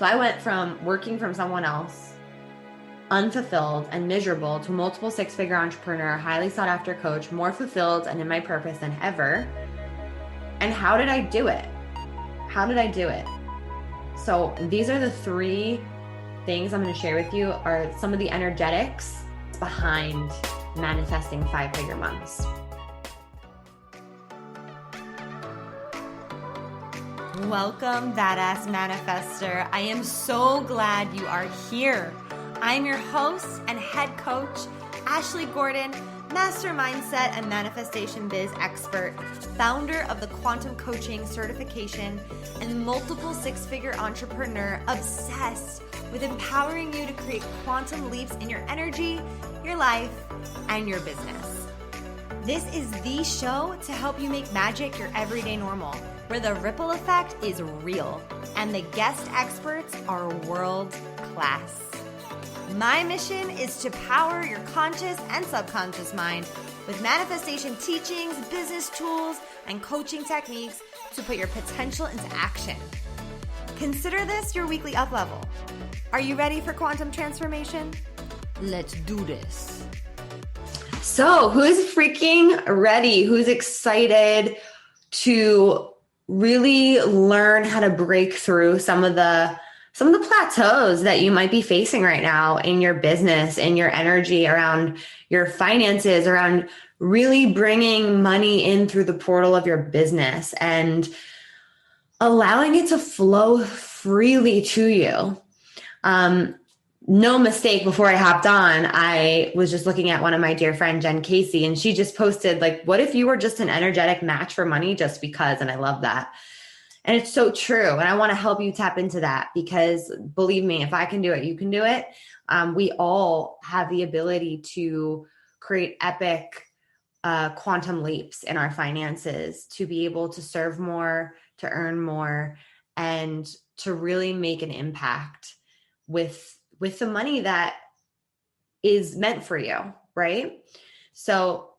So I went from working from someone else, unfulfilled and miserable, to multiple six-figure entrepreneur, highly sought after coach, more fulfilled and in my purpose than ever. And how did I do it? How did I do it? So these are the three things I'm going to share with you, are some of the energetics behind manifesting five-figure months. Welcome, Badass Manifester. I am so glad you are here. I'm your host and head coach, Ashley Gordon, master mindset and manifestation biz expert, founder of the quantum coaching certification, and multiple six-figure entrepreneur obsessed with empowering you to create quantum leaps in your energy, your life, and your business. This is the show to help you make magic your everyday normal, where the ripple effect is real and the guest experts are world class. My mission is to power your conscious and subconscious mind with manifestation teachings, business tools, and coaching techniques to put your potential into action. Consider this your weekly up level. Are you ready for quantum transformation? Let's do this. So who's freaking ready? Who's excited to really learn how to break through some of the plateaus that you might be facing right now in your business, in your energy, around your finances, around really bringing money in through the portal of your business and allowing it to flow freely to you? No mistake, before I hopped on, I was just looking at one of my dear friend, Jen Casey, and she just posted, like, what if you were just an energetic match for money just because? And I love that. And it's so true. And I want to help you tap into that, because believe me, if I can do it, you can do it. We all have the ability to create epic quantum leaps in our finances, to be able to serve more, to earn more, and to really make an impact with the money that is meant for you, right? So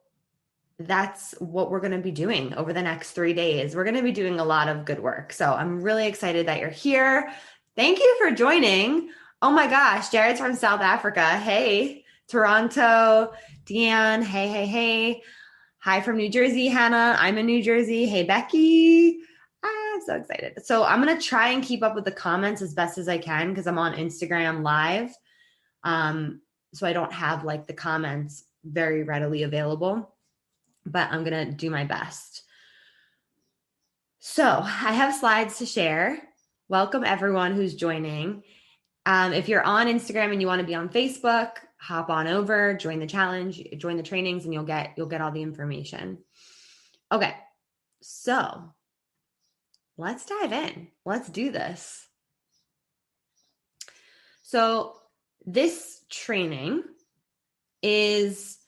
that's what we're going to be doing over the next 3 days. We're going to be doing a lot of good work. So I'm really excited that you're here. Thank you for joining. Oh my gosh, Jared's from South Africa. Hey, Toronto, Deanne. Hey. Hi from New Jersey, Hannah. I'm in New Jersey. Hey, Becky. I'm so excited. So I'm going to try and keep up with the comments as best as I can, because I'm on Instagram live. So I don't have like the comments very readily available, but I'm going to do my best. So I have slides to share. Welcome everyone who's joining. If you're on Instagram and you want to be on Facebook, hop on over, join the challenge, join the trainings, and you'll get all the information. Okay. So let's dive in. Let's do this. So this training is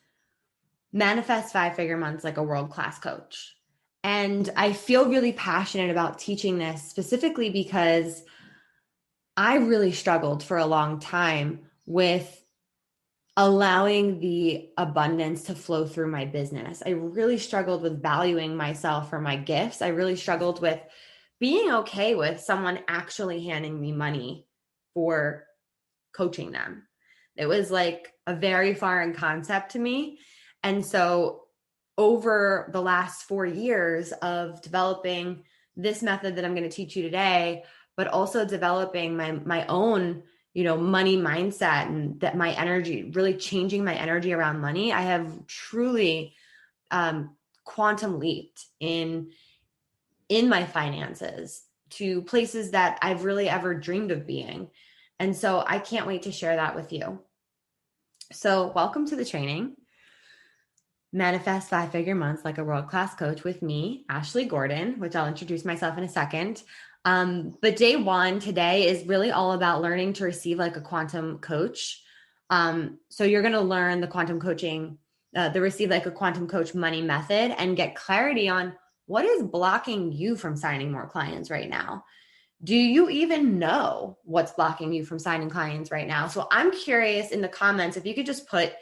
Manifest Five-Figure Months Like a World-Class Coach. And I feel really passionate about teaching this specifically because I really struggled for a long time with allowing the abundance to flow through my business. I really struggled with valuing myself for my gifts. I really struggled with being okay with someone actually handing me money for coaching them. It was like a very foreign concept to me. And so over the last 4 years of developing this method that I'm going to teach you today, but also developing my own, money mindset, and that my energy, really changing my energy around money, I have truly quantum leaped in my finances to places that I've really ever dreamed of being. And so I can't wait to share that with you. So welcome to the training, Manifest Five-Figure Months Like a World-Class Coach, with me, Ashley Gordon, which I'll introduce myself in a second. But day one today is really all about learning to receive like a quantum coach. So you're going to learn the quantum coaching, the Receive Like a Quantum Coach money method, and get clarity on what is blocking you from signing more clients right now. Do you even know what's blocking you from signing clients right now? So I'm curious in the comments, if you could just put,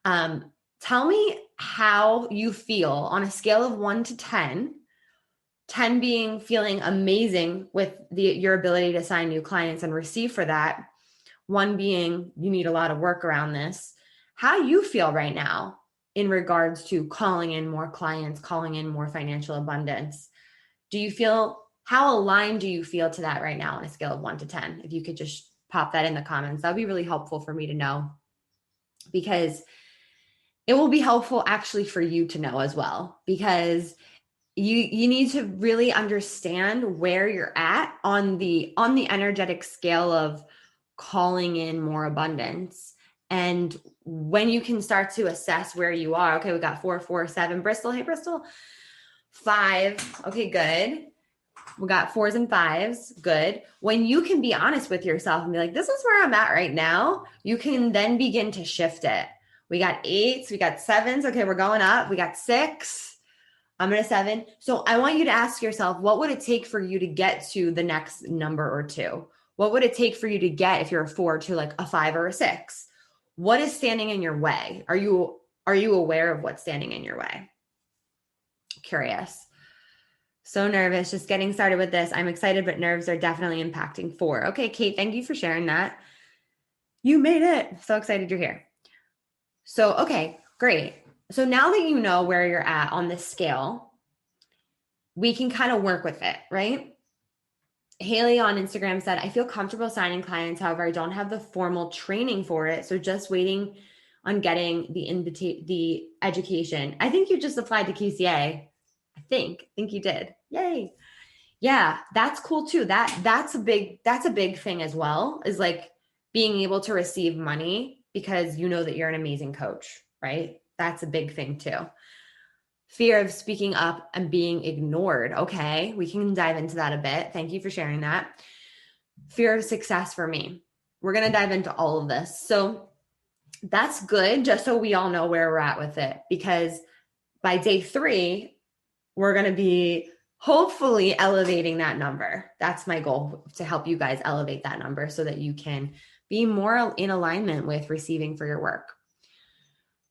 tell me how you feel on a scale of 1 to 10 10 being feeling amazing with your ability to sign new clients and receive for that. 1 being you need a lot of work around this. How you feel right now in regards to calling in more clients, calling in more financial abundance? How aligned do you feel to that right now on a scale of 1 to 10? If you could just pop that in the comments, that would be really helpful for me to know, because it will be helpful actually for you to know as well, because you need to really understand where you're at on the energetic scale of calling in more abundance. And when you can start to assess where you are, okay, we got 4, 4, 7. Bristol, hey Bristol. 5, okay, good. We got 4s and 5s, good. When you can be honest with yourself and be like, this is where I'm at right now, you can then begin to shift it. We got 8s, we got 7s, okay, we're going up. We got 6. I'm at a 7. So I want you to ask yourself, what would it take for you to get to the next number or 2? What would it take for you to get, if you're a 4, to like a 5 or a 6? What is standing in your way? Are you aware of what's standing in your way? Curious. So nervous, just getting started with this. I'm excited, but nerves are definitely impacting 4. Okay, Kate, thank you for sharing that. You made it. So excited you're here. So, okay, great. So now that you know where you're at on this scale, we can kind of work with it, right? Haley on Instagram said, I feel comfortable signing clients. However, I don't have the formal training for it. So just waiting on getting the education. I think you just applied to QCA. I think you did. Yay. Yeah, that's cool too. That's a big thing as well, is like being able to receive money because you know that you're an amazing coach, right? That's a big thing too. Fear of speaking up and being ignored. Okay, we can dive into that a bit. Thank you for sharing that. Fear of success for me. We're going to dive into all of this. So that's good, just so we all know where we're at with it, because by day 3, we're going to be hopefully elevating that number. That's my goal, to help you guys elevate that number so that you can be more in alignment with receiving for your work.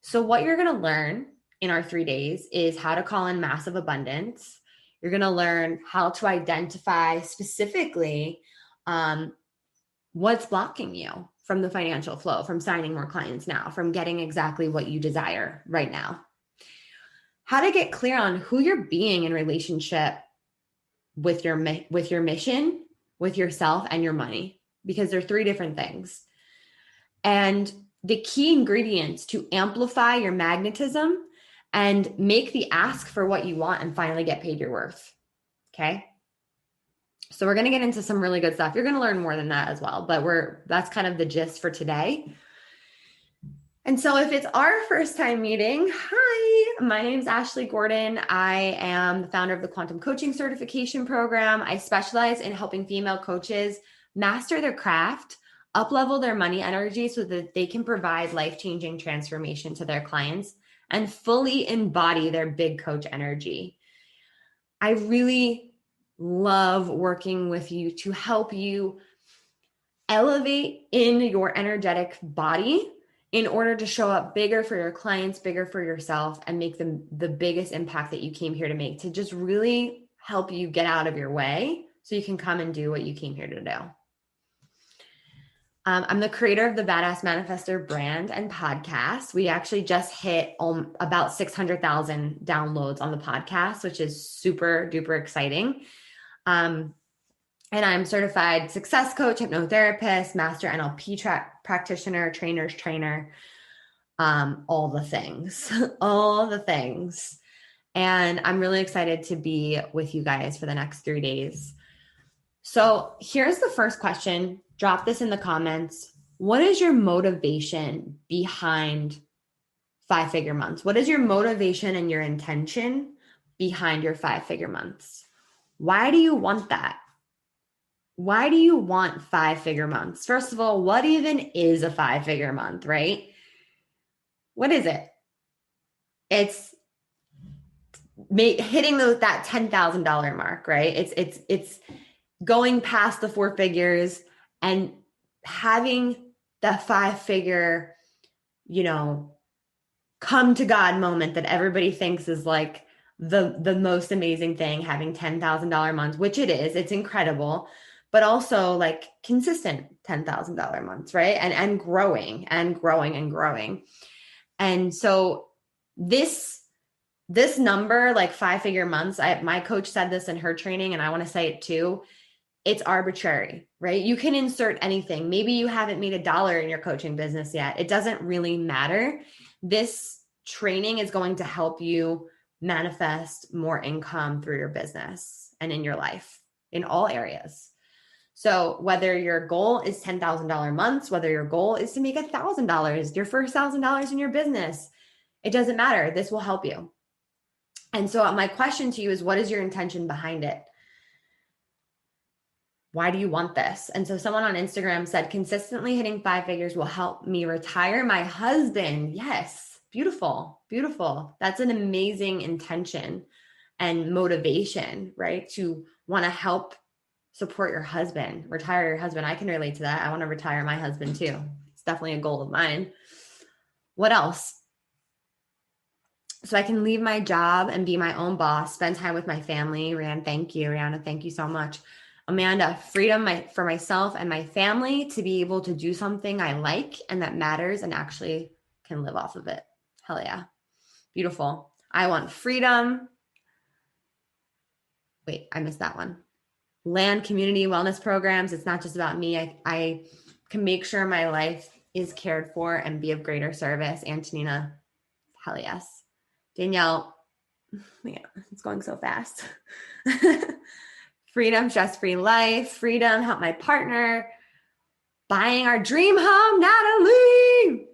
So what you're going to learn in our 3 days is how to call in massive abundance. You're going to learn how to identify specifically what's blocking you from the financial flow, from signing more clients now, from getting exactly what you desire right now. How to get clear on who you're being in relationship with your mission, with yourself, and your money, because they're 3 different things. And the key ingredients to amplify your magnetism and make the ask for what you want and finally get paid your worth. Okay. So we're going to get into some really good stuff. You're going to learn more than that as well, but that's kind of the gist for today. And so if it's our first time meeting, hi, my name is Ashley Gordon. I am the founder of the Quantum Coaching Certification Program. I specialize in helping female coaches master their craft, up-level their money energy so that they can provide life-changing transformation to their clients and fully embody their big coach energy. I really love working with you to help you elevate in your energetic body in order to show up bigger for your clients, bigger for yourself, and make them the biggest impact that you came here to make, to just really help you get out of your way so you can come and do what you came here to do. I'm the creator of the Badass Manifestor brand and podcast. We actually just hit about 600,000 downloads on the podcast, which is super duper exciting. And I'm certified success coach, hypnotherapist, master NLP practitioner, trainer's trainer, all the things, all the things. And I'm really excited to be with you guys for the next 3 days. So here's the first question. Drop this in the comments. What is your motivation behind 5-figure months? What is your motivation and your intention behind your 5-figure months? Why do you want that? Why do you want 5-figure months? First of all, what even is a 5-figure month, right? What is it? It's hitting that $10,000 mark, right? It's going past the 4 figures and having the 5-figure, come to God moment that everybody thinks is like the most amazing thing, having $10,000 months, which it is, it's incredible, but also like consistent $10,000 months, right? And growing and growing and growing. And so this number, like 5-figure months, my coach said this in her training, and I want to say it too. It's arbitrary, right? You can insert anything. Maybe you haven't made $1 in your coaching business yet. It doesn't really matter. This training is going to help you manifest more income through your business and in your life in all areas. So whether your goal is $10,000 months, whether your goal is to make $1,000, your first $1,000 in your business, it doesn't matter. This will help you. And so my question to you is, what is your intention behind it? Why do you want this? And so someone on Instagram said, consistently hitting 5 figures will help me retire my husband. Yes. Beautiful. Beautiful. That's an amazing intention and motivation, right? To want to help support your husband, retire your husband. I can relate to that. I want to retire my husband too. It's definitely a goal of mine. What else? So I can leave my job and be my own boss, spend time with my family. Rihanna, thank you. Rihanna, thank you so much. Amanda, freedom for myself and my family to be able to do something I like and that matters and actually can live off of it. Hell yeah. Beautiful. I want freedom. Wait, I missed that one. Land community wellness programs. It's not just about me. I can make sure my life is cared for and be of greater service. Antonina, hell yes. Danielle, yeah, it's going so fast. Freedom, stress-free life, freedom, help my partner, buying our dream home, Natalie.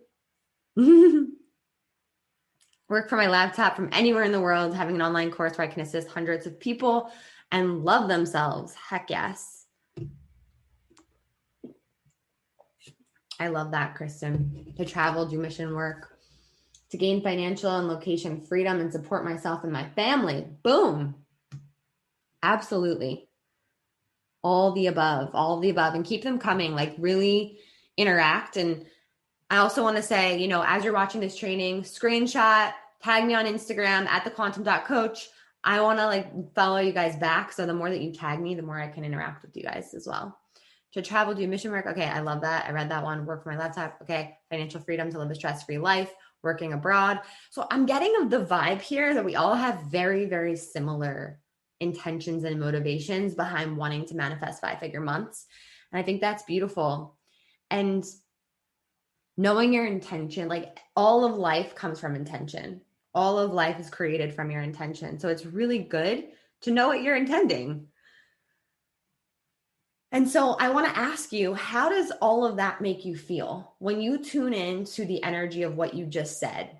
Work from my laptop from anywhere in the world, having an online course where I can assist hundreds of people and love themselves. Heck yes. I love that, Kristen. To travel, do mission work, to gain financial and location freedom and support myself and my family. Boom. Absolutely. All the above, and keep them coming, like really interact. And I also want to say, as you're watching this training, screenshot, tag me on Instagram at thequantum.coach. I want to follow you guys back. So the more that you tag me, the more I can interact with you guys as well. To travel, do mission work. Okay. I love that. I read that one. Work for my laptop. Okay. Financial freedom to live a stress-free life, working abroad. So I'm getting the vibe here that we all have very, very similar intentions and motivations behind wanting to manifest 5-figure months. And I think that's beautiful. And knowing your intention, all of life comes from intention. All of life is created from your intention. So it's really good to know what you're intending. And so I want to ask you, how does all of that make you feel when you tune in to the energy of what you just said,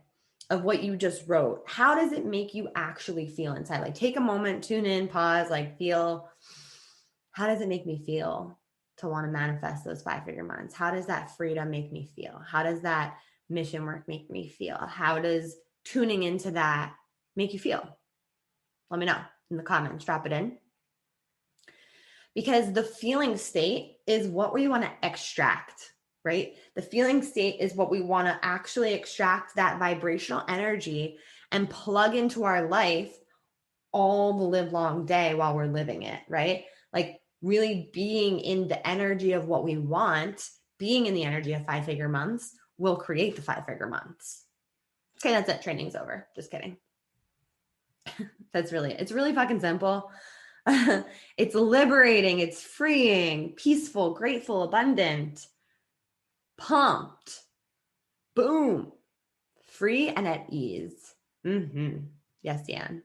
of what you just wrote? How does it make you actually feel inside? Take a moment, tune in, pause, feel, how does it make me feel to want to manifest those 5-figure months? How does that freedom make me feel? How does that mission work make me feel? How does tuning into that make you feel? Let me know in the comments, drop it in. Because the feeling state is what we want to extract, right? The feeling state is what we want to actually extract, that vibrational energy, and plug into our life all the live long day while we're living it, right? Really being in the energy of what we want, being in the energy of 5-figure months will create the 5-figure months. Okay, that's it. Training's over. Just kidding. It's really fucking simple. It's liberating. It's freeing, peaceful, grateful, abundant, pumped, boom, free and at ease. Yes, Dan.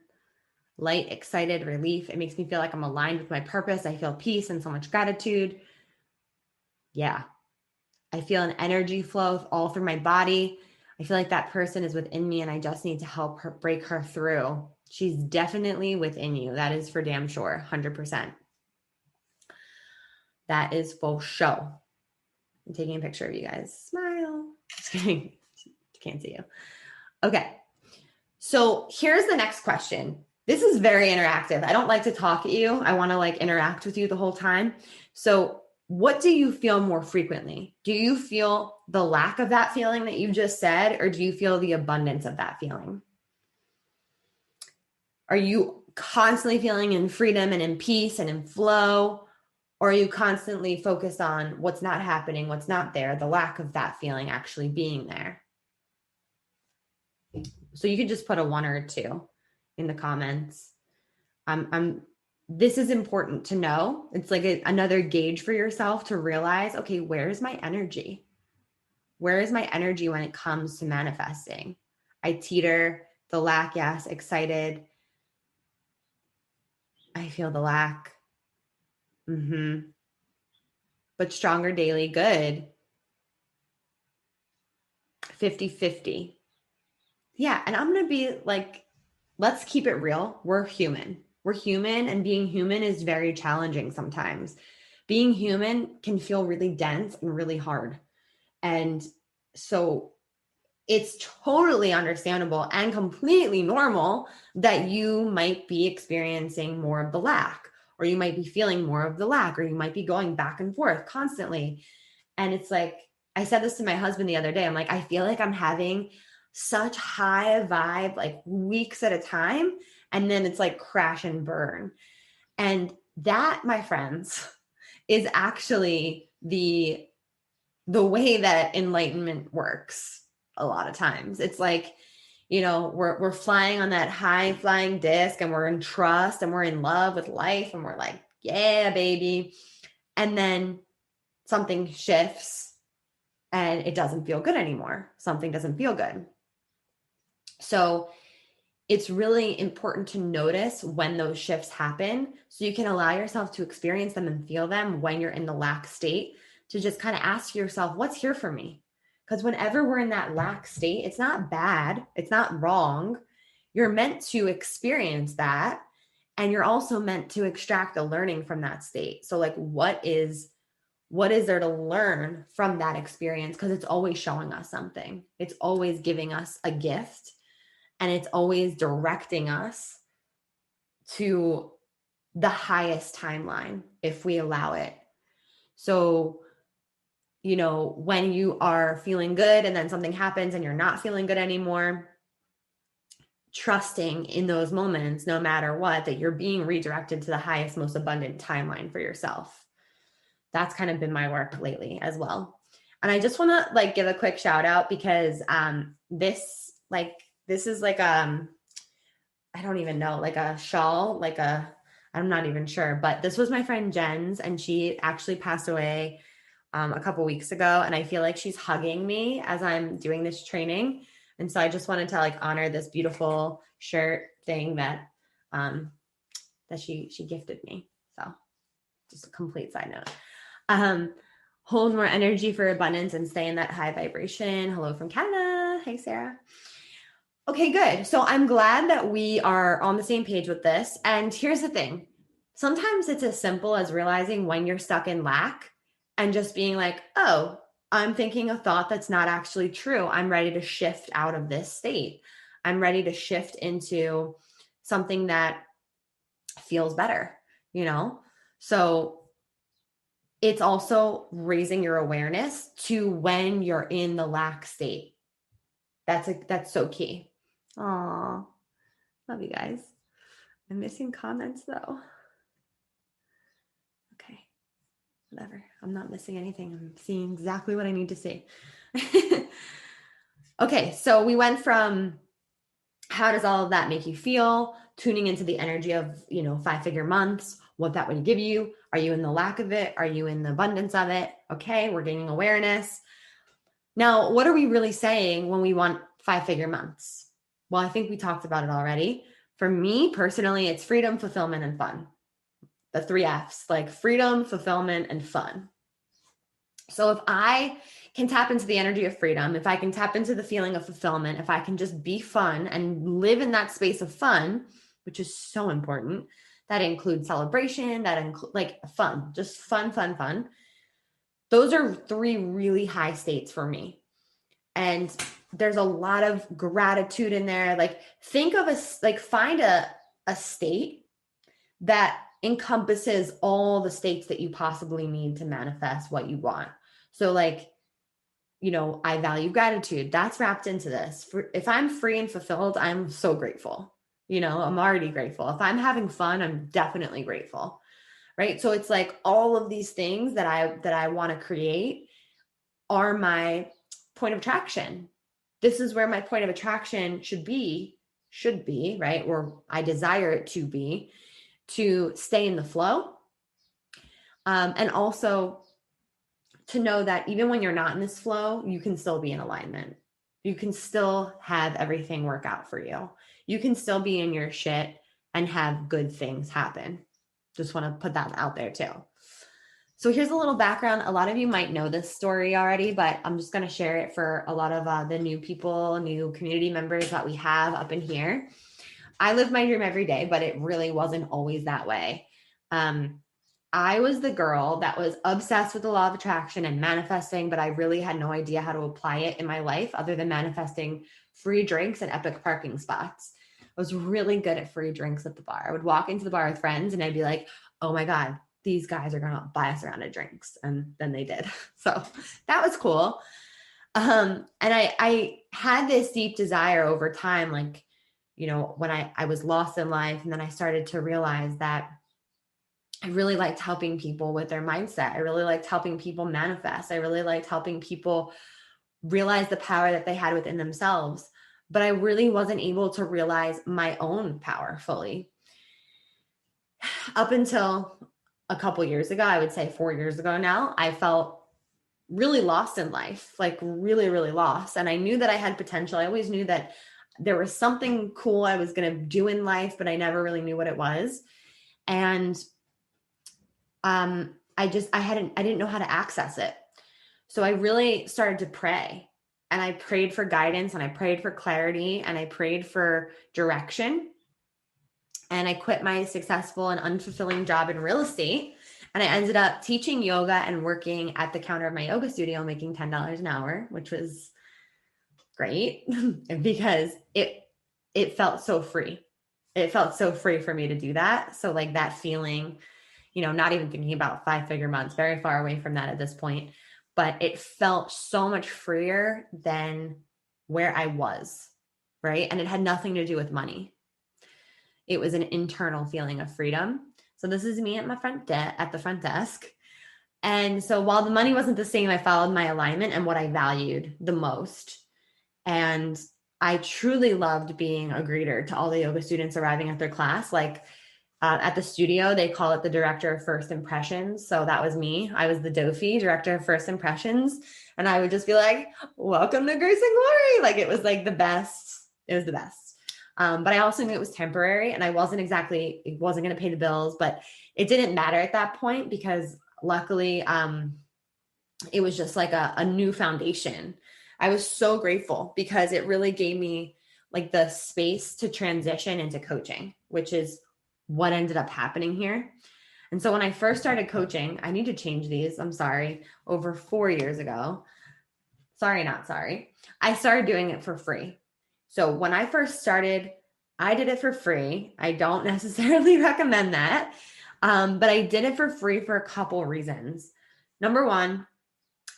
Light, excited, relief. It makes me feel like I'm aligned with my purpose. I feel peace and so much gratitude. Yeah. I feel an energy flow all through my body. I feel like that person is within me and I just need to help her break her through. She's definitely within you. That is for damn sure. 100%. That is for show. I'm taking a picture of you guys. Smile. Just kidding. Can't see you. Okay. So here's the next question. This is very interactive. I don't like to talk at you. I want to interact with you the whole time. So what do you feel more frequently? Do you feel the lack of that feeling that you just said, or do you feel the abundance of that feeling? Are you constantly feeling in freedom and in peace and in flow? Or are you constantly focused on what's not happening, what's not there, the lack of that feeling actually being there? So you could just put a 1 or a 2 in the comments. This is important to know. It's like another gauge for yourself to realize, okay, where's my energy? Where is my energy when it comes to manifesting? I teeter, the lack, yes, excited. I feel the lack. But stronger daily, good. 50-50. Yeah, and I'm going to be like, let's keep it real. We're human. We're human, and being human is very challenging sometimes. Being human can feel really dense and really hard. And so it's totally understandable and completely normal that you might be experiencing more of the lack, or you might be feeling more of the lack, or you might be going back and forth constantly. And it's like, I said this to my husband the other day. I'm like, I feel like I'm having such high vibe, like weeks at a time. And then it's like crash and burn. And that, my friends, is actually the way that enlightenment works a lot of times. It's like, we're flying on that high flying disc, and we're in trust, and we're in love with life, and we're like, yeah, baby. And then something shifts and it doesn't feel good anymore. Something doesn't feel good. So it's really important to notice when those shifts happen so you can allow yourself to experience them and feel them when you're in the lack state, to just kind of ask yourself, what's here for me? Because whenever we're in that lack state, it's not bad. It's not wrong. You're meant to experience that. And you're also meant to extract a learning from that state. So like, what is there to learn from that experience? Because it's always showing us something. It's always giving us a gift, and it's always directing us to the highest timeline if we allow it. So, when you are feeling good and then something happens and you're not feeling good anymore, trusting in those moments, no matter what, that you're being redirected to the highest, most abundant timeline for yourself. That's kind of been my work lately as well. And I just want to give a quick shout out, because this is I don't even know, like a shawl, I'm not even sure, but this was my friend Jen's, and she actually passed away a couple weeks ago. And I feel like she's hugging me as I'm doing this training. And so I just wanted to honor this beautiful shirt thing that she gifted me. So just a complete side note. Hold more energy for abundance and stay in that high vibration. Hello from Canada. Hey, Sarah. Okay, good. So I'm glad that we are on the same page with this. And here's the thing. Sometimes it's as simple as realizing when you're stuck in lack and just being like, oh, I'm thinking a thought that's not actually true. I'm ready to shift out of this state. I'm ready to shift into something that feels better, So it's also raising your awareness to when you're in the lack state. That's so key. Aw, love you guys. I'm missing comments though. Okay, whatever. I'm not missing anything. I'm seeing exactly what I need to see. Okay, so we went from how does all of that make you feel, tuning into the energy of, 5-figure months, what that would give you. Are you in the lack of it? Are you in the abundance of it? Okay, we're gaining awareness. Now, what are we really saying when we want 5-figure months? Well, I think we talked about it already. For me personally, it's freedom, fulfillment, and fun. The 3 F's, like freedom, fulfillment, and fun. So if I can tap into the energy of freedom, if I can tap into the feeling of fulfillment, if I can just be fun and live in that space of fun, which is so important, that includes celebration, that includes fun, just fun. Those are 3 really high states for me. And there's a lot of gratitude in there. Think of find a state that encompasses all the states that you possibly need to manifest what you want. So I value gratitude. That's wrapped into this. If I'm free and fulfilled, I'm so grateful. I'm already grateful. If I'm having fun, I'm definitely grateful. Right. So it's like all of these things that I want to create are my point of attraction. This is where my point of attraction should be, right? Or I desire it to be, to stay in the flow. And also to know that even when you're not in this flow, you can still be in alignment. You can still have everything work out for you. You can still be in your shit and have good things happen. Just want to put that out there too. So here's a little background. A lot of you might know this story already, but I'm just going to share it for a lot of the new people, new community members that we have up in here. I live my dream every day, but it really wasn't always that way. I was the girl that was obsessed with the law of attraction and manifesting, but I really had no idea how to apply it in my life other than manifesting free drinks and epic parking spots. I was really good at free drinks at the bar. I would walk into the bar with friends and I'd be like, oh my God, these guys are going to buy us a round of drinks. And then they did. So that was cool. And I had this deep desire over time, like, when I was lost in life, and then I started to realize that I really liked helping people with their mindset. I really liked helping people manifest. I really liked helping people realize the power that they had within themselves. But I really wasn't able to realize my own power fully. Up until a couple years ago, I would say 4 years ago now, I felt really lost in life, like really, really lost. And I knew that I had potential. I always knew that there was something cool I was going to do in life, but I never really knew what it was. And I didn't know how to access it. So I really started to pray, and I prayed for guidance, and I prayed for clarity, and I prayed for direction. And I quit my successful and unfulfilling job in real estate. And I ended up teaching yoga and working at the counter of my yoga studio, making $10 an hour, which was great because it felt so free. It felt so free for me to do that. So like that feeling, not even thinking about 5-figure months, very far away from that at this point, but it felt so much freer than where I was, right? And it had nothing to do with money. It was an internal feeling of freedom. So this is me at the front desk. And so while the money wasn't the same, I followed my alignment and what I valued the most. And I truly loved being a greeter to all the yoga students arriving at their class. Like at the studio, they call it the director of first impressions. So that was me. I was the Dofi, director of first impressions. And I would just be like, welcome to Grace and Glory. Like it was like the best. It was the best. But I also knew it was temporary, and it wasn't going to pay the bills, but it didn't matter at that point because luckily it was just like a new foundation. I was so grateful because it really gave me like the space to transition into coaching, which is what ended up happening here. And so when I first started coaching, I need to change these. I'm sorry. Over 4 years ago. Sorry, not sorry. I started doing it for free. So when I first started, I did it for free. I don't necessarily recommend that. But I did it for free for a couple reasons. Number one,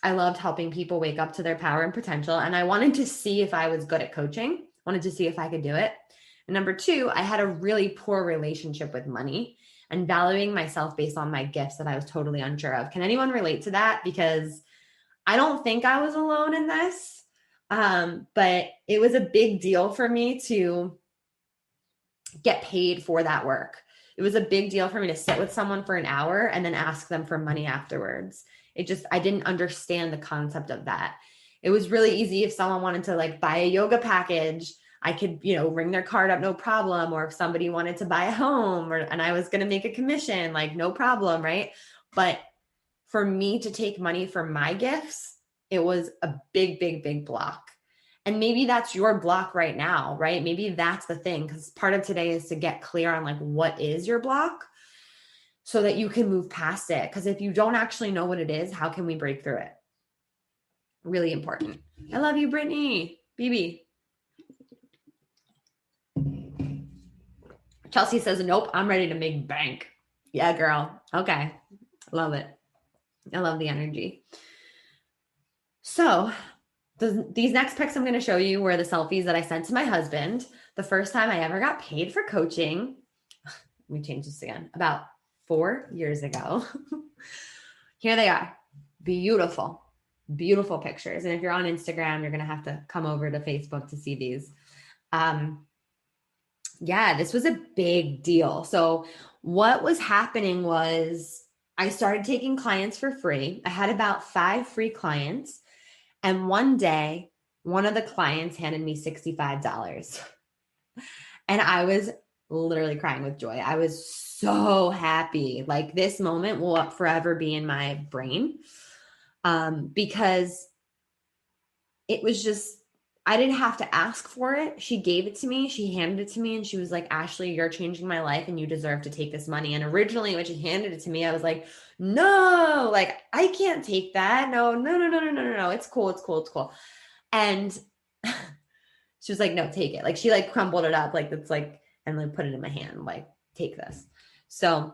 I loved helping people wake up to their power and potential. And I wanted to see if I was good at coaching, wanted to see if I could do it. And number two, I had a really poor relationship with money and valuing myself based on my gifts that I was totally unsure of. Can anyone relate to that? Because I don't think I was alone in this. But it was a big deal for me to get paid for that work. It was a big deal for me to sit with someone for an hour and then ask them for money afterwards. I didn't understand the concept of that. It was really easy if someone wanted to like buy a yoga package, I could, ring their card up, no problem. Or if somebody wanted to buy a home and I was going to make a commission, like no problem. Right. But for me to take money for my gifts, it was a big, big, big block. And maybe that's your block right now, right? Maybe that's the thing, because part of today is to get clear on like, what is your block so that you can move past it. Because if you don't actually know what it is, how can we break through it? Really important. I love you, Brittany. BB. Chelsea says, nope, I'm ready to make bank. Yeah, girl. Okay. Love it. I love the energy. So These next pics I'm going to show you were the selfies that I sent to my husband the first time I ever got paid for coaching. Let me change this again. About 4 years ago. Here they are. Beautiful, beautiful pictures. And if you're on Instagram, you're going to have to come over to Facebook to see these. Yeah, this was a big deal. So what was happening was I started taking clients for free. I had about 5 free clients. And one day, one of the clients handed me $65. And I was literally crying with joy. I was so happy. Like, this moment will forever be in my brain, because it was just, I didn't have to ask for it. She gave it to me. She handed it to me and she was like, Ashley, you're changing my life and you deserve to take this money. And originally when she handed it to me, I was like, no, like, I can't take that. No. It's cool. It's cool. It's cool. And she was like, no, take it. Like, she like crumbled it up. Like, it's like, and then put it in my hand. Like, take this. So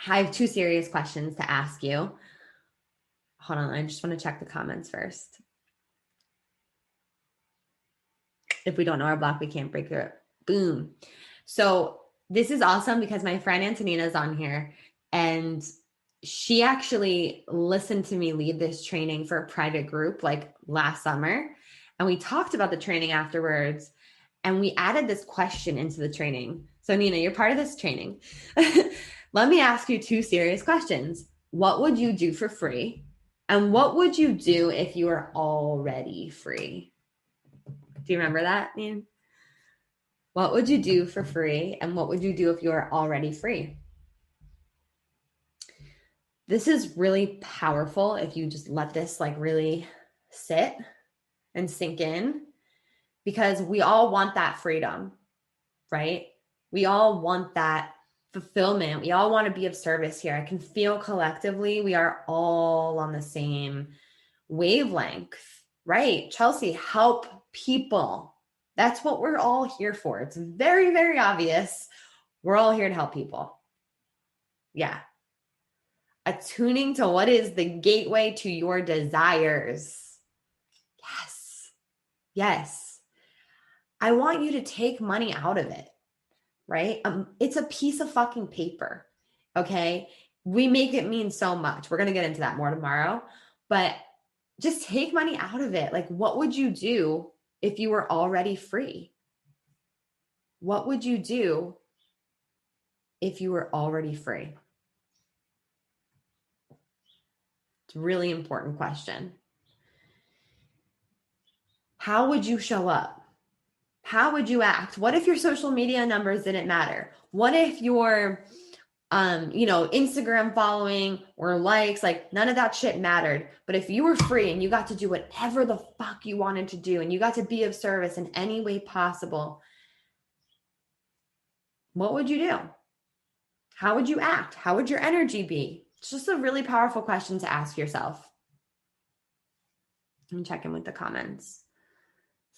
I have 2 serious questions to ask you. Hold on. I just want to check the comments first. If we don't know our block, we can't break through it. Boom. So this is awesome because my friend Antonina is on here and she actually listened to me lead this training for a private group like last summer. And we talked about the training afterwards and we added this question into the training. So Nina, you're part of this training. Let me ask you 2 serious questions. What would you do for free? And what would you do if you were already free? Do you remember that, Nina? What would you do for free? And what would you do if you were already free? This is really powerful if you just let this like really sit and sink in, because we all want that freedom, right? We all want that fulfillment. We all want to be of service here. I can feel collectively we are all on the same wavelength, right? Chelsea, help people. That's what we're all here for. It's very, very obvious. We're all here to help people. Yeah. Attuning to what is the gateway to your desires. Yes. Yes. I want you to take money out of it, right? It's a piece of fucking paper. Okay. We make it mean so much. We're going to get into that more tomorrow, but just take money out of it. Like, what would you do if you were already free? What would you do if you were already free? It's a really important question. How would you show up? How would you act? What if your social media numbers didn't matter? What if your Instagram following or likes, like none of that shit mattered. But if you were free and you got to do whatever the fuck you wanted to do and you got to be of service in any way possible, what would you do? How would you act? How would your energy be? It's just a really powerful question to ask yourself. And check in with the comments.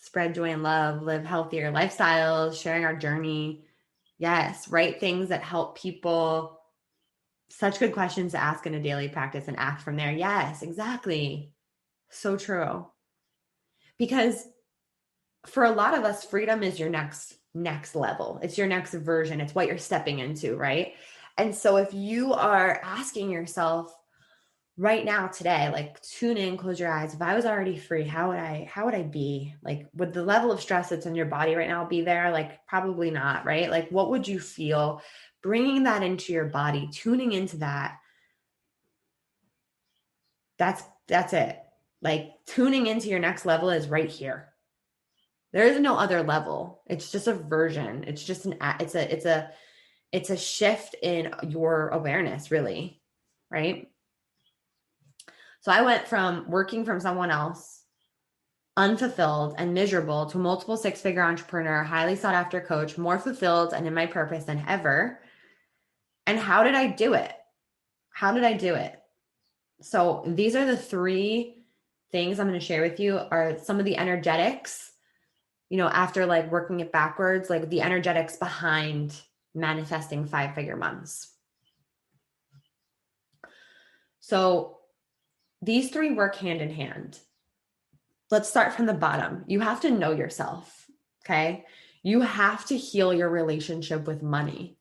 Spread joy and love, live healthier lifestyles, sharing our journey. Yes, write things that help people. Such good questions to ask in a daily practice and act from there. Yes, exactly. So true. Because for a lot of us, freedom is your next level. It's your next version. It's what you're stepping into, right? And so if you are asking yourself right now, today, like tune in, close your eyes. If I was already free, how would I be? Like, would the level of stress that's in your body right now be there? Like, probably not, right? Like, what would you feel? Bringing that into your body, tuning into that. That's it. Like, tuning into your next level is right here. There is no other level. It's just a version. It's just it's a shift in your awareness, really, right? So I went from working from someone else, unfulfilled and miserable, to a multiple 6-figure entrepreneur, highly sought after coach, more fulfilled and in my purpose than ever. And how did I do it? How did I do it? So these are the 3 things I'm going to share with you, are some of the energetics, after like working it backwards, like the energetics behind manifesting 5-figure months. So these 3 work hand in hand. let's start from the bottom. You have to know yourself. Okay. You have to heal your relationship with money.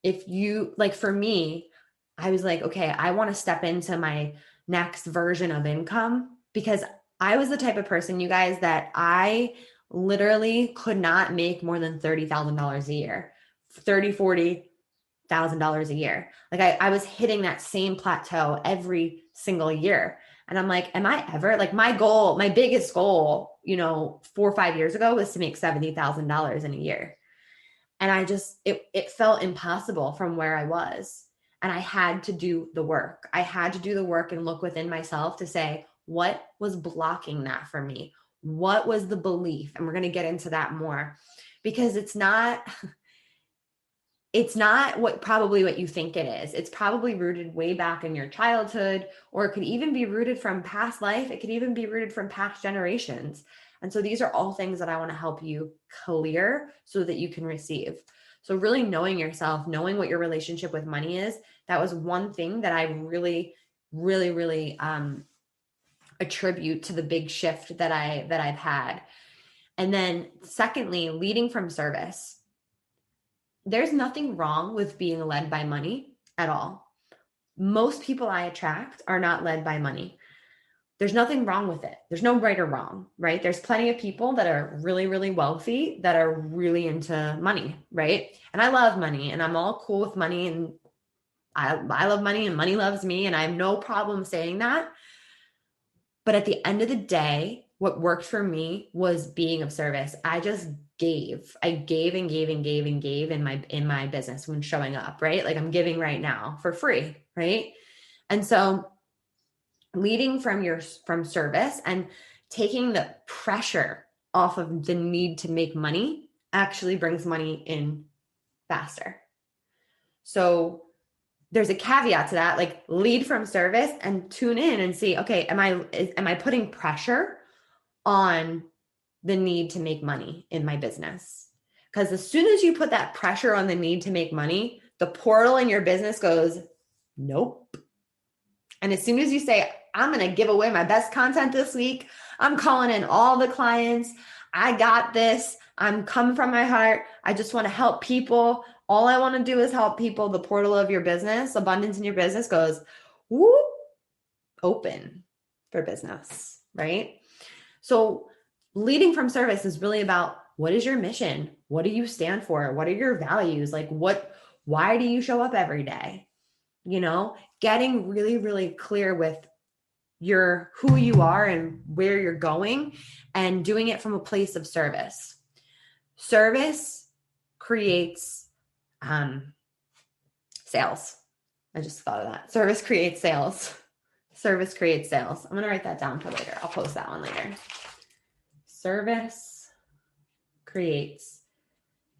If you, like for me, I was like, okay, I want to step into my next version of income because I was the type of person, you guys, that I literally could not make more than $30,000 a year, 30, $40,000 a year. Like I was hitting that same plateau every single year. And I'm like, am I ever, like my goal, my biggest goal, 4 or 5 years ago was to make $70,000 in a year. And it felt impossible from where I was. And I had to do the work. I had to do the work and look within myself to say, what was blocking that for me? What was the belief? And we're going to get into that more because it's not what you think it is. It's probably rooted way back in your childhood, or it could even be rooted from past life. It could even be rooted from past generations. And so these are all things that I want to help you clear so that you can receive. So really knowing yourself, knowing what your relationship with money is, that was one thing that I really, really, really attribute to the big shift that I've had. And then secondly, leading from service. There's nothing wrong with being led by money at all. Most people I attract are not led by money. There's nothing wrong with it. There's no right or wrong, right? There's plenty of people that are really, really wealthy that are really into money, right? And I love money and I'm all cool with money and I love money and money loves me and I have no problem saying that. But at the end of the day, what worked for me was being of service. I just gave. I gave and gave and gave and gave in my business when showing up, right? Like I'm giving right now for free, right? And so leading from service and taking the pressure off of the need to make money actually brings money in faster. So there's a caveat to that, like lead from service and tune in and see, okay, am I putting pressure on the need to make money in my business? Because as soon as you put that pressure on the need to make money, the portal in your business goes, nope. And as soon as you say, I'm going to give away my best content this week, I'm calling in all the clients, I got this, I'm coming from my heart, I just want to help people. All I want to do is help people. The portal of your business, abundance in your business goes, whoop, open for business, right? So leading from service is really about what is your mission? What do you stand for? What are your values? Like why do you show up every day? Getting really, really clear with who you are and where you're going and doing it from a place of service. Service creates sales. I just thought of that. Service creates sales. Service creates sales. I'm going to write that down for later. I'll post that one later. Service creates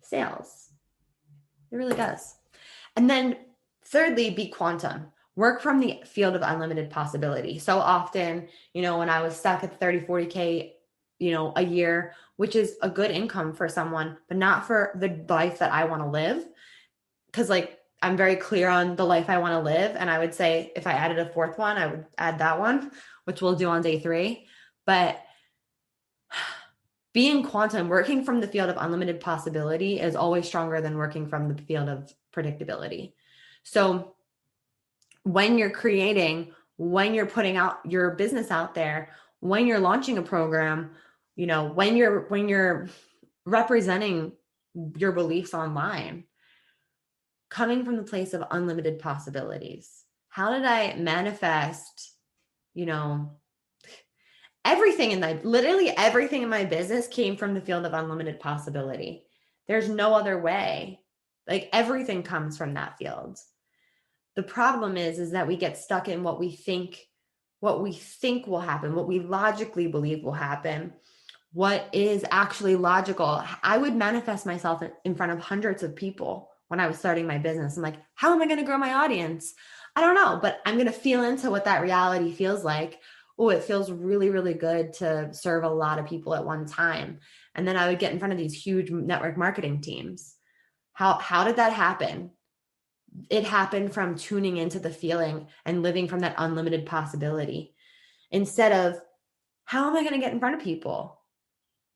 sales. It really does. And then thirdly, be quantum. Work from the field of unlimited possibility. So often, when I was stuck at 30, 40K, a year, which is a good income for someone, but not for the life that I want to live. Because I'm very clear on the life I want to live. And I would say if I added a fourth one, I would add that one, which we'll do on day 3. But being quantum, working from the field of unlimited possibility is always stronger than working from the field of predictability. So when you're creating, when you're putting out your business out there, when you're launching a program, when you're representing your beliefs online, coming from the place of unlimited possibilities. How did I manifest, literally everything in my business came from the field of unlimited possibility. There's no other way. Everything comes from that field. The problem is that we get stuck in what we think will happen, what we logically believe will happen, what is actually logical. I would manifest myself in front of hundreds of people when I was starting my business. I'm like, how am I going to grow my audience? I don't know, but I'm going to feel into what that reality feels like. Oh, it feels really, really good to serve a lot of people at one time. And then I would get in front of these huge network marketing teams. How did that happen? It happened from tuning into the feeling and living from that unlimited possibility. Instead of How am I going to get in front of people?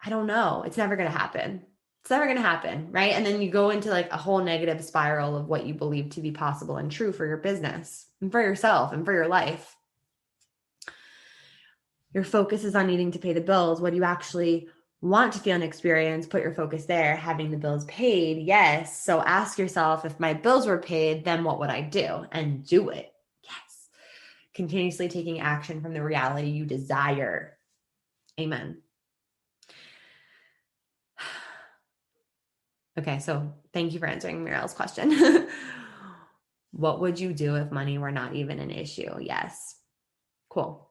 I don't know. It's never going to happen. It's never going to happen, right? And then you go into like a whole negative spiral of what you believe to be possible and true for your business and for yourself and for your life. Your focus is on needing to pay the bills. What do you actually want to feel and experience? Put your focus there. Having the bills paid, yes. So ask yourself, if my bills were paid, then what would I do? And do it. Yes. Continuously taking action from the reality you desire. Amen. Okay, so thank you for answering Muriel's question. What would you do if money were not even an issue? Yes. Cool.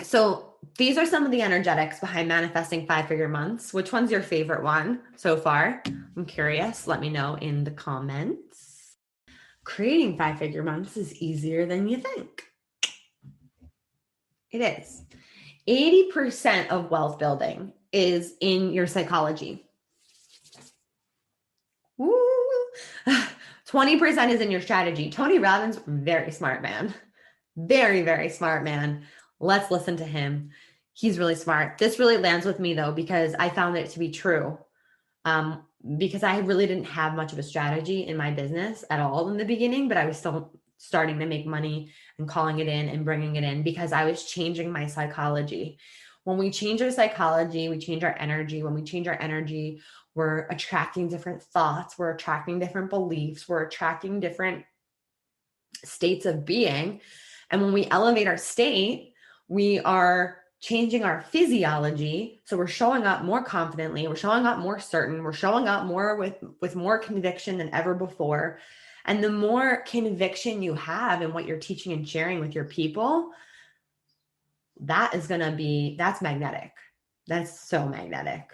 So these are some of the energetics behind manifesting 5-figure months. Which one's your favorite one so far? I'm curious. Let me know in the comments. Creating 5-figure months is easier than you think. It is. 80% of wealth building is in your psychology. Woo. 20% is in your strategy. Tony Robbins, very smart man. Very, very smart man. Let's listen to him. He's really smart. This really lands with me though, because I found it to be true. Because I really didn't have much of a strategy in my business at all in the beginning, but I was still starting to make money and calling it in and bringing it in because I was changing my psychology. When we change our psychology, we change our energy. When we change our energy, we're attracting different thoughts. We're attracting different beliefs. We're attracting different states of being. And when we elevate our state, we are changing our physiology. So we're showing up more confidently. We're showing up more certain. We're showing up more with more conviction than ever before. And the more conviction you have in what you're teaching and sharing with your people, that's magnetic. That's so magnetic.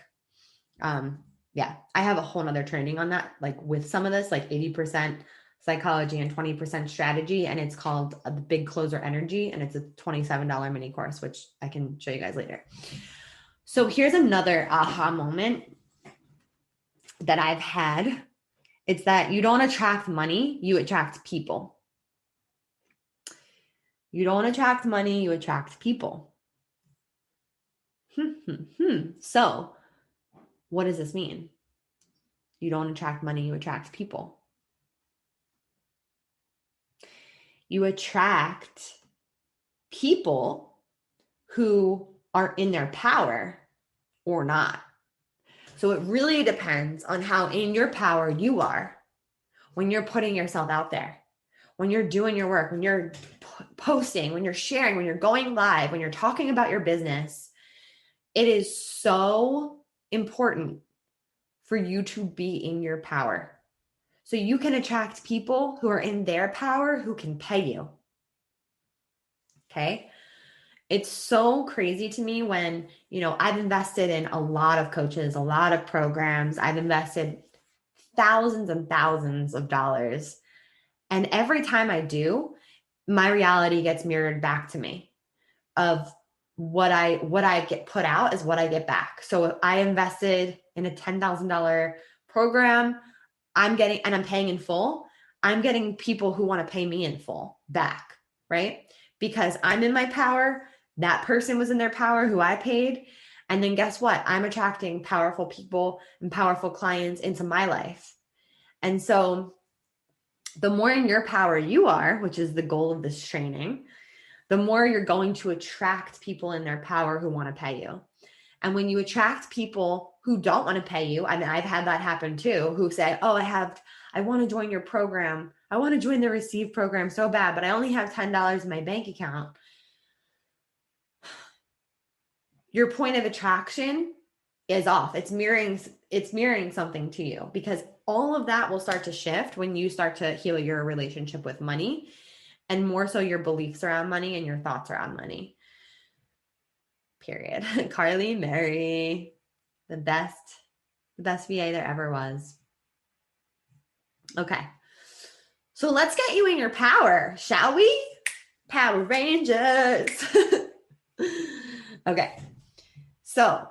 Yeah, I have a whole nother training on that, like with some of this, like 80% psychology and 20% strategy. And it's called the Big Closer Energy. And it's a $27 mini course, which I can show you guys later. So here's another aha moment that I've had. It's that you don't attract money, you attract people. You don't attract money, you attract people. So what does this mean? You don't attract money, you attract people. You attract people who are in their power or not. So it really depends on how in your power you are when you're putting yourself out there, when you're doing your work, when you're posting, when you're sharing, when you're going live, when you're talking about your business. It is so important for you to be in your power. So you can attract people who are in their power who can pay you. Okay. It's so crazy to me when, I've invested in a lot of coaches, a lot of programs. I've invested thousands and thousands of dollars. And every time I do, my reality gets mirrored back to me of what I get put out is what I get back. So if I invested in a $10,000 program, I'm paying in full. I'm getting people who want to pay me in full back, right? Because I'm in my power. That person was in their power who I paid. And then guess what? I'm attracting powerful people and powerful clients into my life. And so the more in your power you are, which is the goal of this training, the more you're going to attract people in their power who want to pay you. And when you attract people who don't want to pay you, I mean, I've had that happen too, who say, oh, I want to join your program. I want to join the Receive program so bad, but I only have $10 in my bank account. Your point of attraction is off. It's mirroring something to you, because all of that will start to shift when you start to heal your relationship with money, and more so your beliefs around money and your thoughts around money. Period. Carly Mary, the best VA there ever was. Okay. So let's get you in your power, shall we? Power Rangers. Okay. So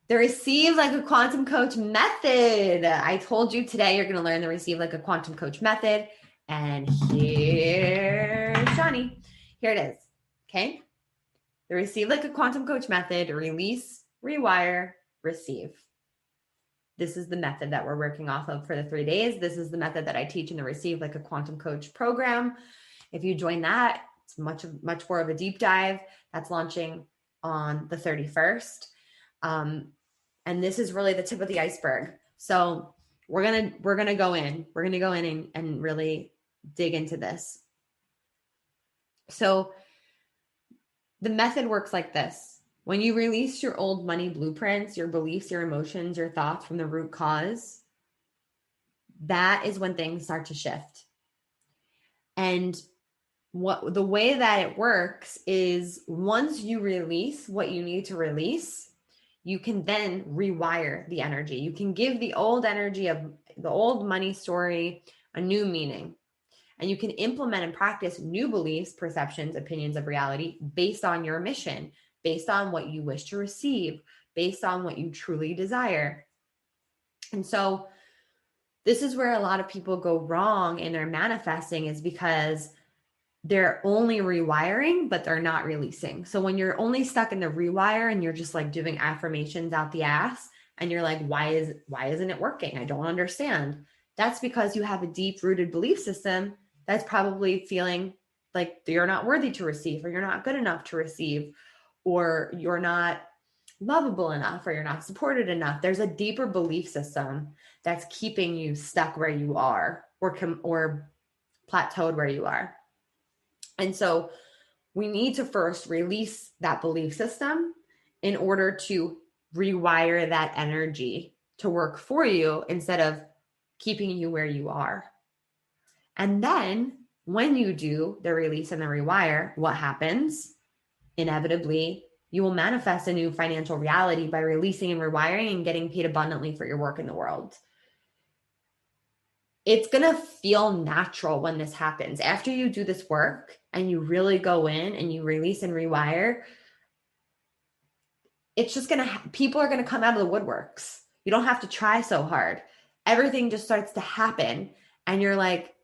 the Receive Like a Quantum Coach method. I told you today you're going to learn the Receive Like a Quantum Coach method. And here's Johnny. Here it is. Okay. The Receive Like a Quantum Coach method: release, rewire, receive. This is the method that we're working off of for the 3 days. This is the method that I teach in the Receive Like a Quantum Coach program. If you join that, it's much more of a deep dive. That's launching on the 31st. And this is really the tip of the iceberg. So we're gonna go in. We're gonna go in and really dig into this. So the method works like this. When you release your old money blueprints, your beliefs, your emotions, your thoughts from the root cause, that is when things start to shift. And the way that it works is, once you release what you need to release, you can then rewire the energy. You can give the old energy of the old money story a new meaning. And you can implement and practice new beliefs, perceptions, opinions of reality based on your mission, based on what you wish to receive, based on what you truly desire. And so this is where a lot of people go wrong in their manifesting, is because they're only rewiring, but they're not releasing. So when you're only stuck in the rewire and you're just like doing affirmations out the ass and you're like, why isn't it working? I don't understand. That's because you have a deep rooted belief system that's probably feeling like you're not worthy to receive, or you're not good enough to receive, or you're not lovable enough, or you're not supported enough. There's a deeper belief system that's keeping you stuck where you are, or plateaued where you are. And so we need to first release that belief system in order to rewire that energy to work for you instead of keeping you where you are. And then when you do the release and the rewire, what happens? Inevitably, you will manifest a new financial reality by releasing and rewiring and getting paid abundantly for your work in the world. It's going to feel natural when this happens. After you do this work and you really go in and you release and rewire, it's just people are going to come out of the woodworks. You don't have to try so hard. Everything just starts to happen. And you're like,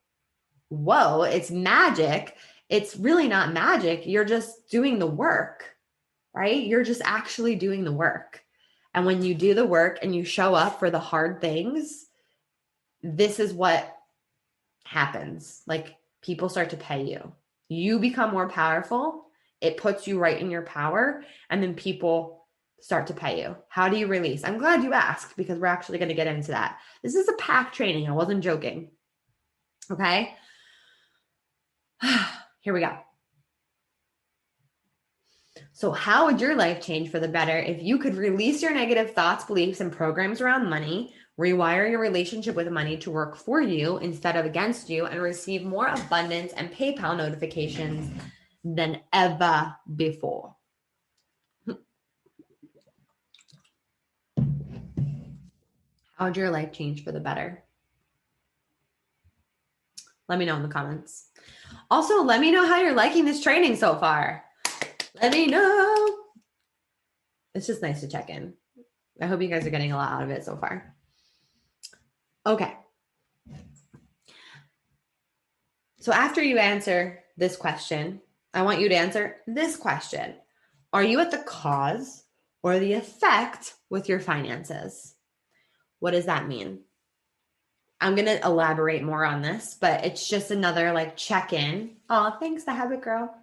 whoa, it's magic. It's really not magic. You're just doing the work, right? You're just actually doing the work. And when you do the work and you show up for the hard things, this is what happens. Like, people start to pay you. You become more powerful. It puts you right in your power. And then people start to pay you. How do you release? I'm glad you asked, because we're actually going to get into that. This is a pack training. I wasn't joking. Okay. Here we go. So how would your life change for the better if you could release your negative thoughts, beliefs, and programs around money, rewire your relationship with money to work for you instead of against you, and receive more abundance and PayPal notifications than ever before? How would your life change for the better? Let me know in the comments. Also, let me know how you're liking this training so far. Let me know. It's just nice to check in. I hope you guys are getting a lot out of it so far. Okay. So after you answer this question, I want you to answer this question. Are you at the cause or the effect with your finances? What does that mean? I'm going to elaborate more on this, but it's just another like check-in. Oh, thanks, the habit girl.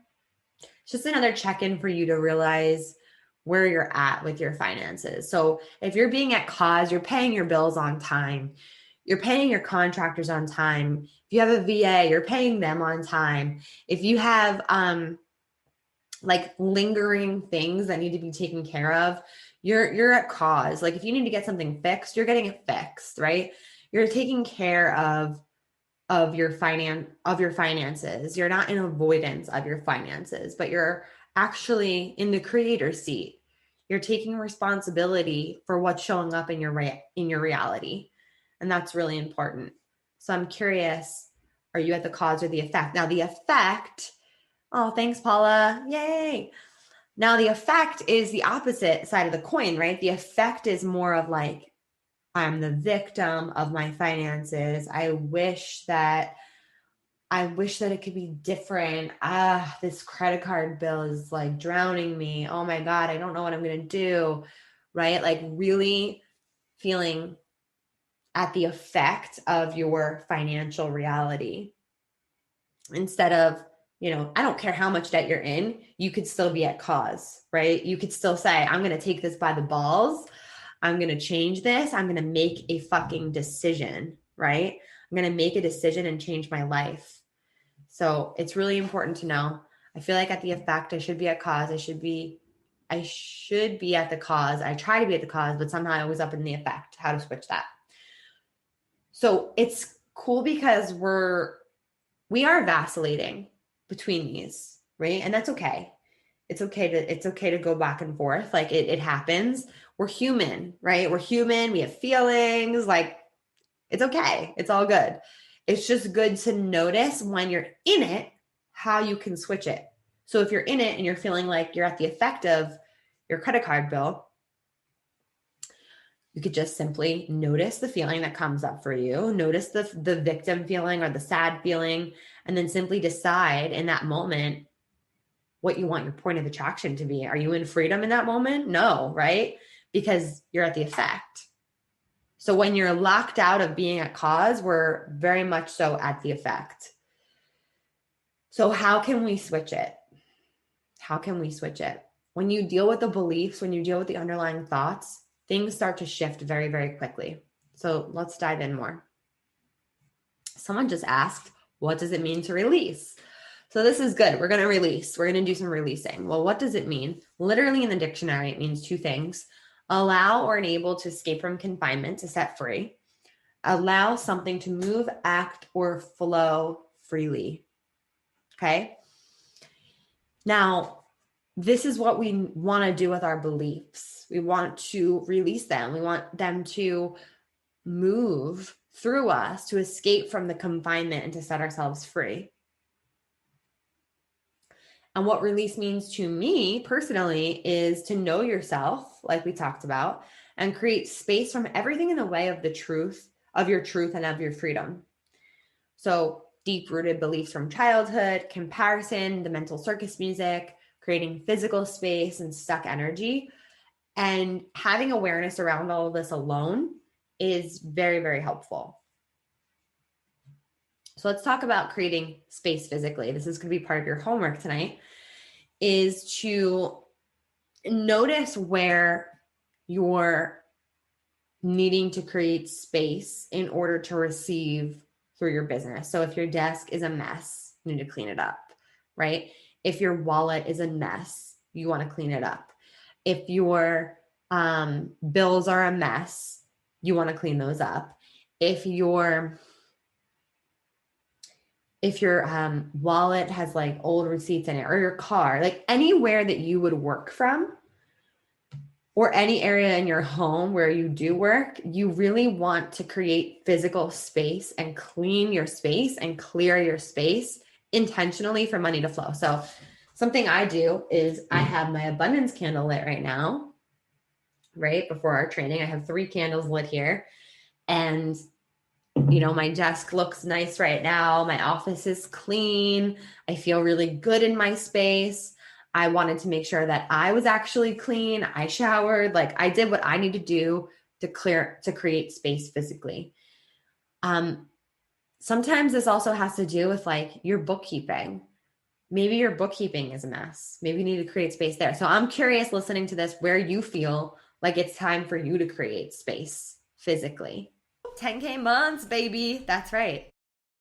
It's just another check-in for you to realize where you're at with your finances. So if you're being at cause, you're paying your bills on time. You're paying your contractors on time. If you have a VA, you're paying them on time. If you have like lingering things that need to be taken care of, you're at cause. Like if you need to get something fixed, you're getting it fixed, right? You're taking care of your finances. You're not in avoidance of your finances, but you're actually in the creator seat. You're taking responsibility for what's showing up in your reality. And that's really important. So I'm curious, are you at the cause or the effect? Now the effect, oh, thanks, Paula. Yay. Now the effect is the opposite side of the coin, right? The effect is more of like, I'm the victim of my finances. I wish that I wish that it could be different. This credit card bill is like drowning me. Oh my God, I don't know what I'm going to do. Right? Like really feeling at the effect of your financial reality instead of, I don't care how much debt you're in, you could still be at cause, right? You could still say, I'm going to take this by the balls. I'm going to change this. I'm going to make a fucking decision, right? I'm going to make a decision and change my life. So it's really important to know. I feel like at the effect, I should be at cause. I should be at the cause. I try to be at the cause, but somehow I was up in the effect. How to switch that. So it's cool because we are vacillating between these, right? And that's okay. It's okay to go back and forth. Like it happens. We're human, right? We're human. We have feelings. Like it's okay. It's all good. It's just good to notice when you're in it, how you can switch it. So if you're in it and you're feeling like you're at the effect of your credit card bill, you could just simply notice the feeling that comes up for you, notice the victim feeling or the sad feeling, and then simply decide in that moment what you want your point of attraction to be. Are you in freedom in that moment? No, right? Because you're at the effect. So when you're locked out of being at cause, we're very much so at the effect. So how can we switch it? How can we switch it? When you deal with the beliefs, when you deal with the underlying thoughts, things start to shift very, very quickly. So let's dive in more. Someone just asked, what does it mean to release? So this is good. We're going to release. We're going to do some releasing. Well, what does it mean? Literally in the dictionary, it means two things. Allow or enable to escape from confinement, to set free. Allow something to move, act, or flow freely. Okay? Now, this is what we want to do with our beliefs. We want to release them. We want them to move through us to escape from the confinement and to set ourselves free. And what release means to me personally is to know yourself, like we talked about, and create space from everything in the way of the truth, of your truth and of your freedom. So deep-rooted beliefs from childhood, comparison, the mental circus music, creating physical space and stuck energy. And having awareness around all of this alone is very, very helpful. So let's talk about creating space physically. This is going to be part of your homework tonight, is to notice where you're needing to create space in order to receive through your business. So if your desk is a mess, you need to clean it up, right? If your wallet is a mess, you want to clean it up. If your bills are a mess, you want to clean those up. If your wallet has like old receipts in it, or your car, like anywhere that you would work from, or any area in your home where you do work, you really want to create physical space and clean your space and clear your space intentionally for money to flow. So something I do is I have my abundance candle lit right now, right before our training. I have 3 candles lit here, and my desk looks nice right now. My office is clean. I feel really good in my space. I wanted to make sure that I was actually clean. I showered, like I did what I need to do to create space physically. Sometimes this also has to do with like your bookkeeping. Maybe your bookkeeping is a mess. Maybe you need to create space there. So I'm curious, listening to this, where you feel like it's time for you to create space physically. 10K months, baby. That's right.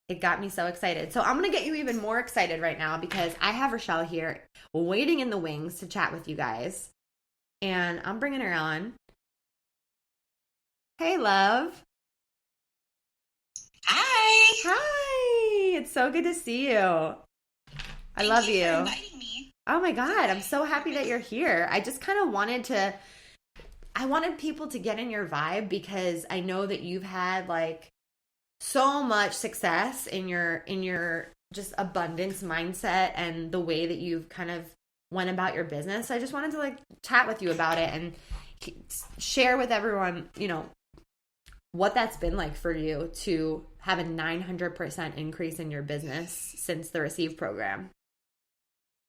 It got me so excited. So I'm going to get you even more excited right now because I have Rochelle here waiting in the wings to chat with you guys. And I'm bringing her on. Hey, love. Hi. Hi. It's so good to see you. I love you. Thank you for inviting me. Oh my God. I'm so happy that you're here. I just kind of wanted people to get in your vibe because I know that you've had like so much success in your just abundance mindset and the way that you've kind of went about your business. I just wanted to like chat with you about it and share with everyone, what that's been like for you to have a 900% increase in your business since the Receive program.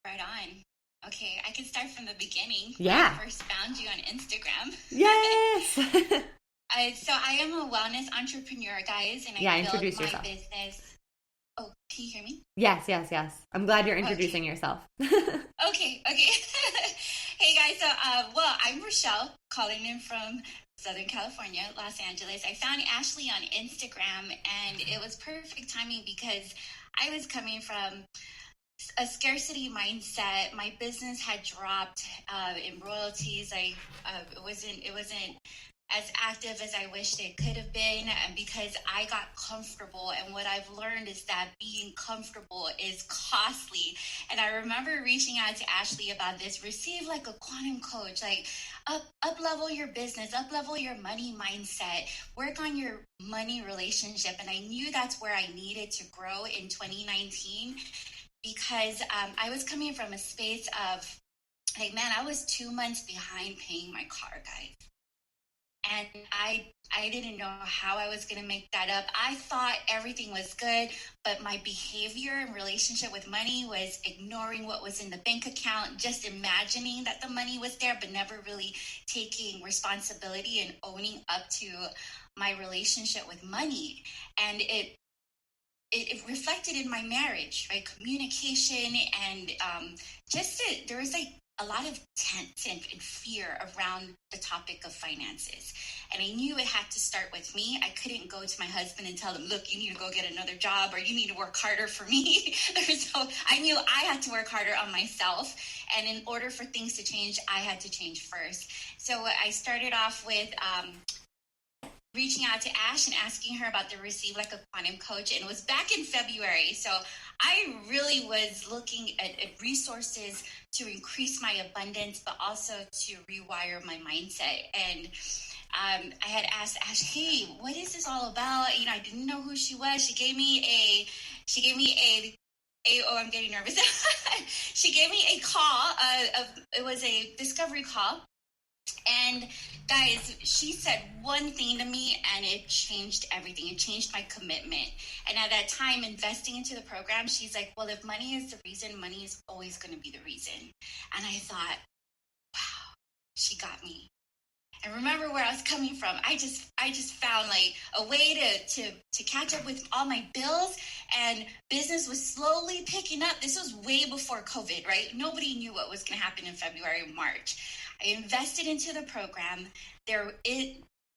Right on. Okay, I can start from the beginning. Yeah. I first found you on Instagram. Yes. So I am a wellness entrepreneur, guys, and I built introduce my yourself. business. Oh, can you hear me? Yes. I'm glad you're introducing yourself. Okay. Hey guys, so I'm Rochelle, calling in from Southern California, Los Angeles. I found Ashley on Instagram, and it was perfect timing because I was coming from a scarcity mindset. My business had dropped in royalties. It wasn't as active as I wished it could have been, and because I got comfortable. And what I've learned is that being comfortable is costly. And I remember reaching out to Ashley about this: receive like a quantum coach, like up level your business, up level your money mindset, work on your money relationship. And I knew that's where I needed to grow in 2019, because I was coming from a space of like, man, I was 2 months behind paying my car, guys. And I didn't know how I was going to make that up. I thought everything was good, but my behavior in relationship with money was ignoring what was in the bank account, just imagining that the money was there, but never really taking responsibility and owning up to my relationship with money. And it reflected in my marriage, right? Communication and there was like a lot of tense and fear around the topic of finances. And I knew it had to start with me. I couldn't go to my husband and tell him, look, you need to go get another job, or you need to work harder for me. So I knew I had to work harder on myself. And in order for things to change, I had to change first. So I started off with reaching out to Ash and asking her about the Receive Like a Quantum Coach. And it was back in February. So I really was looking at resources to increase my abundance, but also to rewire my mindset. And I had asked Ash, hey, what is this all about? I didn't know who she was. She gave me I'm getting nervous. She gave me a call. It was a discovery call. And guys, she said one thing to me, and it changed everything. It changed my commitment. And at that time, investing into the program, she's like, well, if money is the reason, money is always going to be the reason. And I thought, wow, she got me. And remember where I was coming from. I just found like a way to catch up with all my bills, and business was slowly picking up. This was way before COVID, right? Nobody knew what was going to happen in February and March. I invested into the program.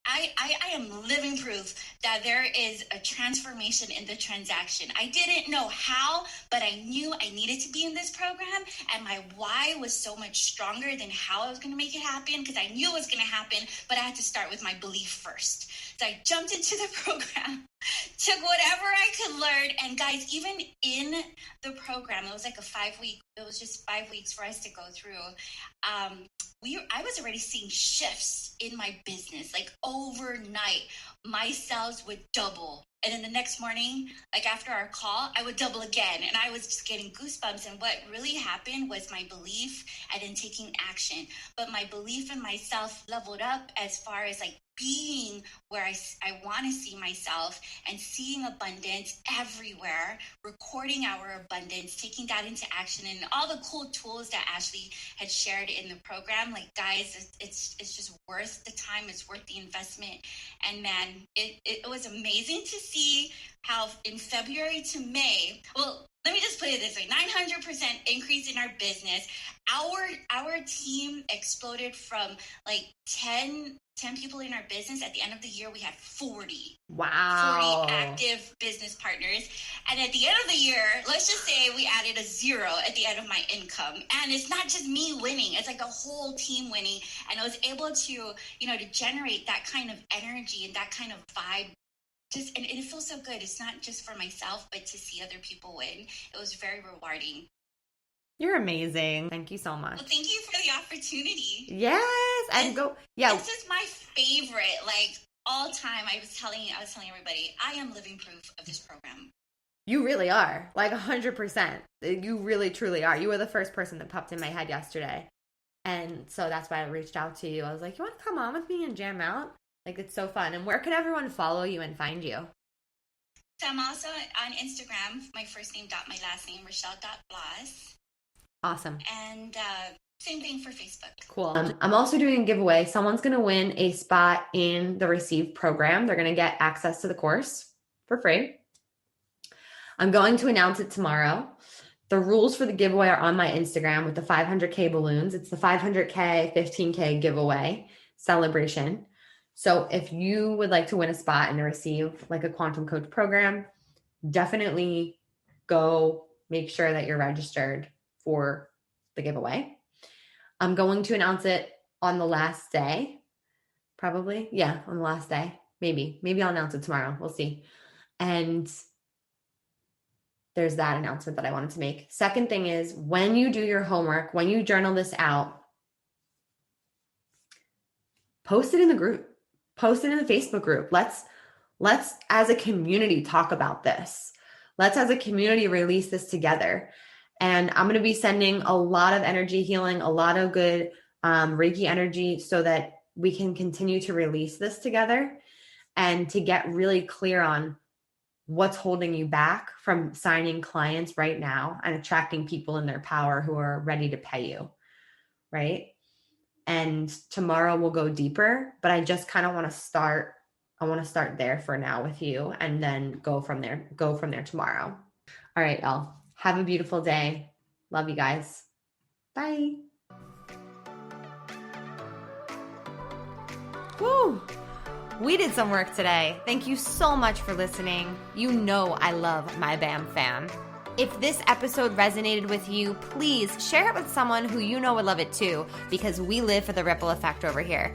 I am living proof that there is a transformation in the transaction. I didn't know how, but I knew I needed to be in this program, and my why was so much stronger than how I was going to make it happen, because I knew it was going to happen, but I had to start with my belief first. So I jumped into the program, took whatever I could learn, and guys, even in the program, it was like it was just 5 weeks for us to go through. I was already seeing shifts in my business. Like overnight, my sales would double. And then the next morning, like after our call, I would double again. And I was just getting goosebumps. And what really happened was my belief and then taking action. But my belief in myself leveled up as far as like being where I want to see myself, and seeing abundance everywhere, recording our abundance, taking that into action, and all the cool tools that Ashley had shared in the program. Like, guys, it's just worth the time. It's worth the investment. And man, it was amazing to see how in February to May, well, let me just put it this way, 900% increase in our business. Our team exploded from like 10 people in our business. At the end of the year, we had 40. Wow. 40 active business partners. And at the end of the year, let's just say we added a zero at the end of my income. And it's not just me winning. It's like the whole team winning. And I was able to, to generate that kind of energy and that kind of vibe. And it feels so good. It's not just for myself, but to see other people win. It was very rewarding. You're amazing. Thank you so much. Well, thank you for the opportunity. Yes. This is my favorite, like all time. I was telling everybody, I am living proof of this program. You really are. Like 100%. You really, truly are. You were the first person that popped in my head yesterday. And so that's why I reached out to you. I was like, you want to come on with me and jam out? Like, it's so fun. And where can everyone follow you and find you? So I'm also on Instagram, my first name dot my last name, Rochelle.Blas. Awesome. And same thing for Facebook. Cool. I'm also doing a giveaway. Someone's going to win a spot in the Receive program. They're going to get access to the course for free. I'm going to announce it tomorrow. The rules for the giveaway are on my Instagram with the 500K balloons. It's the 500K, 15K giveaway celebration. So if you would like to win a spot in the Receive, like a Quantum Coach program, definitely go make sure that you're registered for the giveaway. I'm going to announce it on the last day, probably. Yeah, on the last day. Maybe I'll announce it tomorrow. We'll see. And there's that announcement that I wanted to make. Second thing is, when you do your homework, when you journal this out, post it in the group, post it in the Facebook group. Let's as a community talk about this. Let's as a community release this together. And I'm going to be sending a lot of energy healing, a lot of good Reiki energy so that we can continue to release this together and to get really clear on what's holding you back from signing clients right now and attracting people in their power who are ready to pay you, right? And tomorrow we'll go deeper, but I just kind of want to start. I want to start there for now with you and then go from there tomorrow. All right, y'all. Have a beautiful day. Love you guys. Bye. Woo! We did some work today. Thank you so much for listening. You know I love my BAM fam. If this episode resonated with you, please share it with someone who you know would love it too, because we live for the ripple effect over here.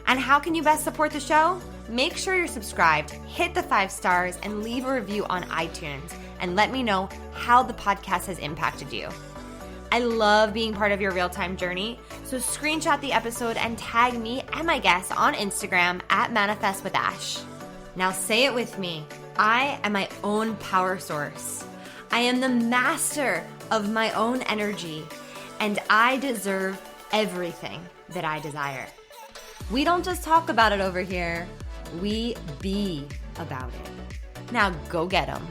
And how can you best support the show? Make sure you're subscribed, hit the 5 stars, and leave a review on iTunes, and let me know how the podcast has impacted you. I love being part of your real-time journey, so screenshot the episode and tag me and my guests on Instagram at Manifest with Ash. Now say it with me. I am my own power source. I am the master of my own energy, and I deserve everything that I desire. We don't just talk about it over here. We be about it. Now go get 'em.